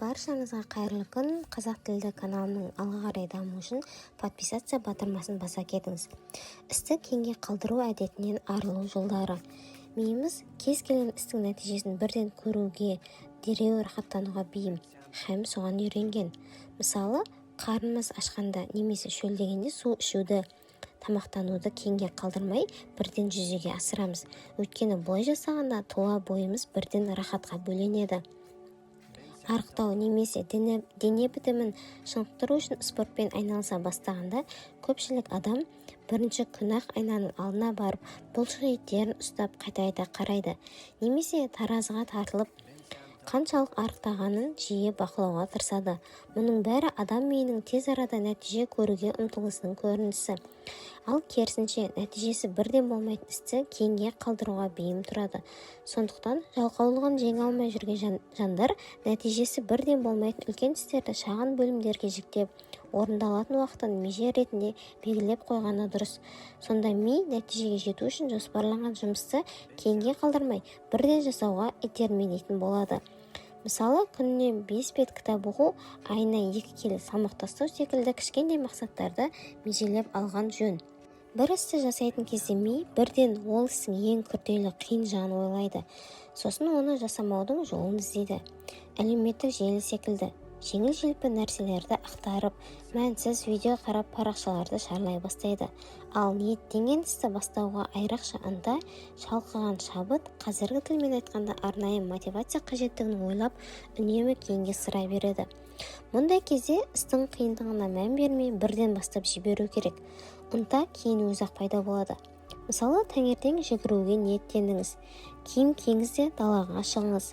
Баршаңызға қайырлы күн. Қазақ тілді каналының алға қарай дамуы үшін подписация батырмасын баса кетіңіз. Істі кейінге қалдыру әдетінен арылу жолдары. Миымыз кез келген істің нәтижесін бірден көруге, дереу рахаттануға бейім, һәм соған үйренген. Мысалы, қарнымыз ашқанда немесе шөлдегенде су ішуді, тамақтануды кейінге қалдырмай бірден жүзеге асырамыз. Өйткені бұлай жасағанда тұла бойымыз бірден рахатқа бөленеді. Арықтау немесе дене бітімін шынықтыру үшін спортпен айналыса бастағанда көпшілік адам бірінші күн-ақ айнаның алдына барып бұлшық еттерін ұстап қайта қарайды, немесе таразыға тартылып қаншалық арықтағанын жиі бақылауға тырысады. Мұның бәрі адам миының тез арада нәтиже көруге ұмтылысының көрінісі. Ал керісінше, нәтижесі бірден болмайтын істі кейінге қалдыруға бейім тұрады. Сондықтан жалқаулығын жеңе алмай жүрген жандар нәтижесі бірден болмайтын үлкен істерді шағын бөлімдерге жіктеп, орындалатын уақытын меже ретінде белгілеп қойғаны дұрыс. Сонда ми нәтижеге жету үшін жоспарланған жұмысты кейінге қалдырмай бірден жасауға итермелейтін болады. Мысалы, күніне 5 бет кітап оқу, айына 2 келі салмақ тастау секілді кішкентай мақсаттарды межелеп алған жөн. Бір істі жасайтын кезде ми бірден ол істің ең күрделі қиын жағын ойлайды. Сосын оны жасамаудың жолын іздейді. Әлеуметтік желі секілді жеңіл-желпі нәрселерді ақтарып, мәнсіз видео қарап парақшаларды шарлай бастайды. Ал ниеттенген істі бастауға айрықша ынта, шалқыған шабыт, қазіргі тілмен айтқанда арнайы мотивация қажеттігін ойлап, үнемі кейінге сыра береді. Мұндай кезде істің қиындығына мән бермей бірден бастап жіберу керек. Ынта кейін өзі-ақ пайда болады. Мысалы, таңертең жүгіруге ниеттендіңіз. Киім киіңіз де далаға шығыңыз.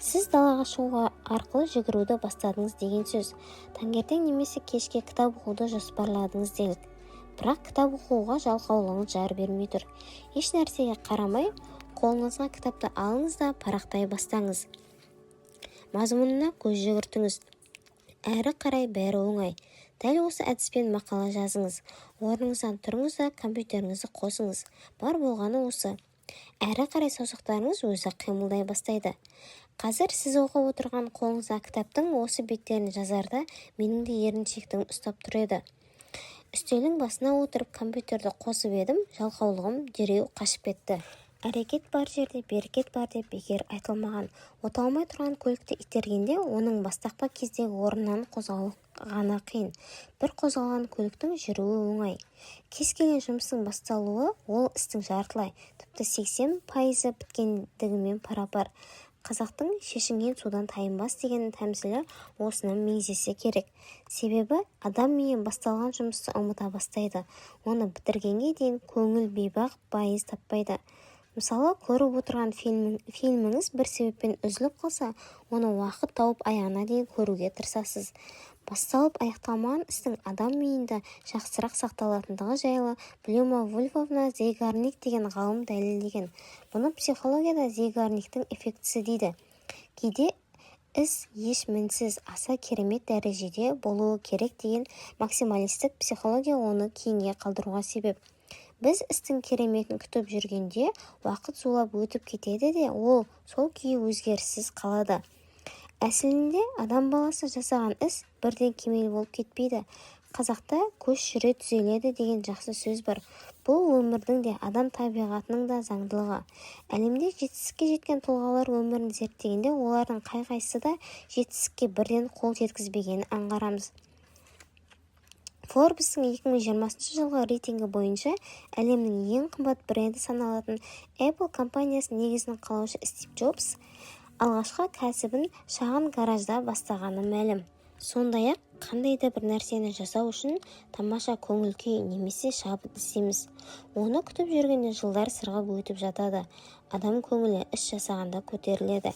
Сіз далаға шығуға арқылы жүгіруді бастадыңыз деген сөз. Таңертең немесе кешке кітап оқуды жоспарладыңыз делік. Бірақ кітап оқуға жалқаулығыңыз жар бермей тұр. Еш нәрсеге қарамай, қолыңызға кітапты алыңыз да парақтай бастаңыз. Мазмұнына көз жүгіртіңіз. Әрі қарай бәрі оңай. Дәл осы әдіспен мақала жазыңыз. Орныңыздан тұрыңыз да компьютеріңізді қосыңыз. Бар болғаны осы. Әрі қарай саусақтарыңыз өзі қимылдай бастайды. Қазір сіз оқып отырған қолыңызда кітаптың осы беттерін жазарда менің де еріншектігім ұстап тұр еді. Үстелдің басына отырып компьютерді қосып едім, жалқаулығым дереу қашып кетті. Әрекет бар жерде берекет бар деп бекер айтылмаған. Оталмай тұрған көлікті итергенде оның бастапқы кездегі орнынан қозғалу ғана қиын. Бір қозғалған көліктің жүруі оңай. Кез келген жұмыстың басталуы ол істің жартылай, тіпті 80% біткендігімен пара-пар. Қазақтың шешінген судан тайынбас деген тәмсілі осыны меңзесе керек. Себебі адам миы басталған жұмысты ұмыта бастайды. Оны бітіргенге дейін көңіл бейбақ байыз таппайды. Мысалы, көріп отырған фильміңіз бір себеппен үзіліп қалса, оны уақыт тауып аяғына дейін көруге тырысасыз. Басталып аяқталмаған істің адам миында жақсырақ сақталатындығы жайлы Блюма-Вульфовна Зейгарник деген ғалым дәлелдеген. Бұны психологияда Зейгарниктің эффектісі дейді. Кейде іс еш мінсіз аса керемет дәрежеде болуы керек деген максималистік психология оны кейінге қалдыруға себеп. Біз істің кереметін күтіп жүргенде уақыт зулап өтіп кетеді де, ол сол күйі өзгеріссіз қалады. Әсілінде адам баласы жасаған іс бірден кемел болып кетпейді. Қазақта көш жүре түзеледі деген жақсы сөз бар. Бұл өмірдің де адам табиғатының да заңдылығы. Әлемде жетістікке жеткен тұлғалар өмірін зерттегенде олардың қай-қайсысы да жетістікке бірден қол жеткізбегенін аңғарамыз. Forbes-ың 2020 жылғы рейтингі бойынша әлемнің ең қымбат бренді саналатын Apple компаниясының негізін қалаушы Стив Джобс алғашқы кәсібін шағын гаражда бастағаны мәлім. Сондай-ақ қандай да бір нәрсені жасау үшін тамаша көңіл-күй немесе шабыт іздейміз. Оны күтіп жүргенде жылдар сырғып өтіп жатады. Адам көңілі іс жасағанда көтеріледі.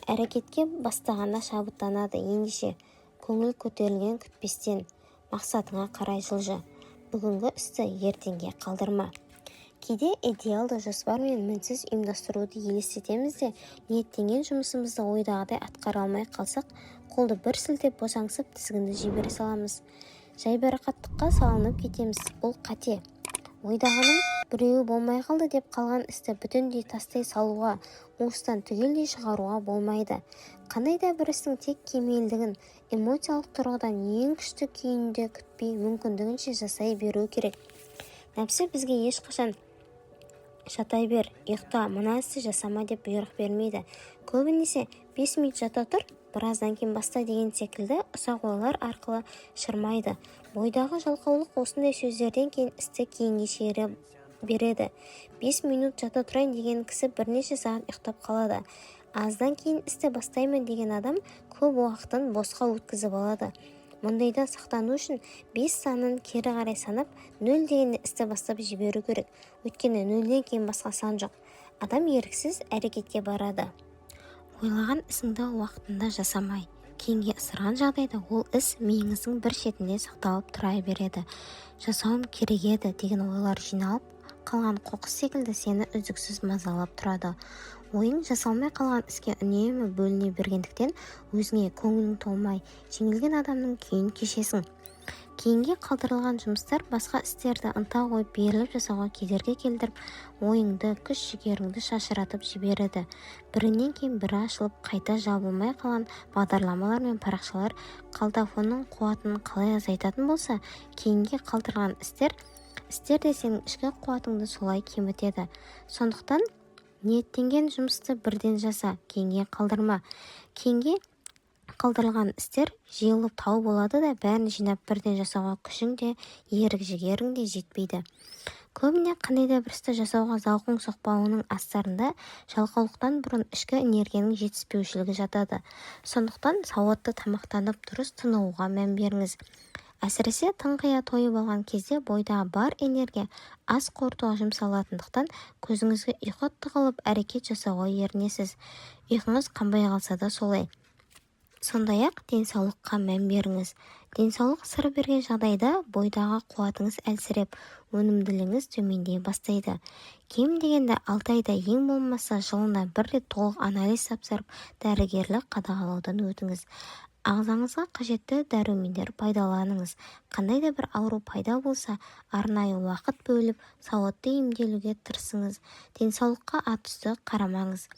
Әрекетке бастағанда шабыттанады. Ендеше көңіл көтерілген күтпестен мақсатыңа қарай жылжы. Бүгінгі істі ертеңге қалдырма. Кейде идеалды жоспар мен мінсіз ұйымдастыруды елестетеміз де, ниеттенген жұмысымызды ойдағыдай атқара алмай қалсақ, қолды бір сілтеп босаңсып тізгінді жібере саламыз. Жайбарақаттыққа салынып кетеміз. Бұл қате. Ойдағының біреуі болмай қалды деп қалған істі бүтіндей тастай салуға, уыстан түгелдей шығаруға болмайды. Қандай да бір істің тек кемелдігін эмоциялық тұрғыдан ең күшті күйінде күтпей мүмкіндігінше жасай беру керек. Нәпсі бізге ешқашан «Жатай бер, ұйықта, мына істі жасама» деп бұйрық бермейді. Көбінесе 5 минут жата тұр, біраздан кейін баста деген секілді ұсақ ойлар арқылы шырмайды. Бойдағы жалқаулық осындай сөздерден кейін істі кейінге шегере береді. 5 минут жата тұрайын деген кісі бірнеше сағат ұйықтап қалады. Аздан кейін істі бастаймын деген адам көп уақытын босқа өткізіп алады. Мұндайдан сақтану үшін 5 санын кері қарай санап, 0 дегенде істі бастап жіберу керек. Өйткені 0-ден кейін басқа сан жоқ. Адам еріксіз әрекетке барады. Ойлаған ісіңді уақытында жасамай, кейінге ысырған жағдайда ол іс миыңыздың бір шетінде сақталып тұра береді. Жасауым керек еді деген ойлар жиналып, қалған қоқыс секілді сені үздіксіз мазалап тұрады. Ойың жасалмай қалған іске үнемі бөліне бергендіктен өзіңе көңілің толмай, жеңілген адамның күйін кешесің. Кейінге қалдырылған жұмыстар басқа істерді ынта қойып беріліп жасауға кедергі келтіріп, ойыңды, күш-жігеріңді шашыратып жібереді. Бірінен кейін бірі ашылып, қайта жабылмай қалған бағдарламалар мен парақшалар қалтафонның қуатын қалай азайтатын болса, кейінге қалдырылған істер де сенің ішкі қуатыңды солай кемітеді. Сондықтан ниеттенген жұмысты бірден жаса, кейінге қалдырма. Кейінге қалдырылған істер жиылып тау болады да, бәрін жинап бірден жасауға күшің де, ерік-жігерің де жетпейді. Көбіне қандай да бір істі жасауға зауқың соқпауының астарында жалқаулықтан бұрын ішкі энергияның жетіспеушілігі жатады. Сондықтан сауатты тамақтанып дұрыс тынығуға мән беріңіз. Әсіресе тыңқия тойып алған кезде бойдағы бар энергия ас қорытуға жұмсалатындықтан көзіңізге ұйқы тығылып әрекет жасауға ерінесіз. Ұйқыңыз қанбай қалса да солай. Сондай-ақ денсаулыққа мән беріңіз. Денсаулық сыр берген жағдайда бойдағы қуатыңыз әлсіреп, өнімділігіңіз төмендей бастайды. Кем дегенде 6 айда ең болмаса жылына бір рет толық анализ тапсырып, дәрігерлік қадағалаудан өтіңіз. Ағзаңызға қажетті дәрумендер пайдаланыңыз. Қандай да бір ауру пайда болса, арнайы уақыт бөліп, сауатты емделуге тырысыңыз. Денсаулыққа атүсті қарамаңыз.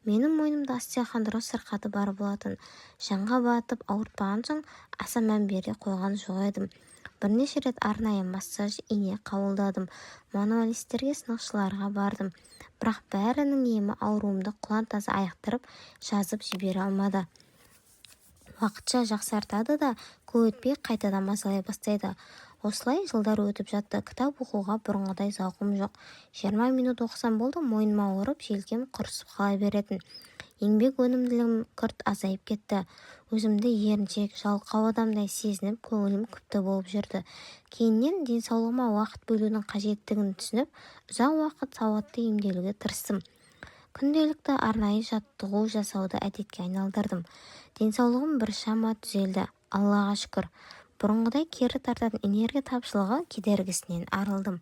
Менің мойнымда остеохондроз сырқаты бар болатын. Жанға батып ауыртпаған соң аса мән бере қойған жоқ едім. Бірнеше рет арнайы массаж, ине қабылдадым. Мануалистерге, сынықшыларға бардым. Бірақ бәрінің емі ауруымды құлан-таза айықтырып, жазып жібере алмады. Уақытша жақсартады да, көп өтпей қайтадан мазалай бастайды. Осылай жылдар өтіп жатты. Кітап оқуға бұрынғыдай зауқым жоқ. 20 минут оқысам болды, мойныма ауырып, желкем құрысып қала беретін. Еңбек өнімділігім күрт азайып кетті. Өзімді еріншек, жалқау адамдай сезініп, көңілім күпті болып жүрді. Кейіннен денсаулығыма уақыт бөлудің қажеттігін түсініп, ұзақ уақыт сауатты емделуге тырыстым. Күнделікті арнайы жаттығу жасауды әдетке айналдырдым. Денсаулығым біршама түзелді. Аллаға шүкір. Бұрынғыдай кері тартатын энергия тапшылығы кедергісінен арылдым.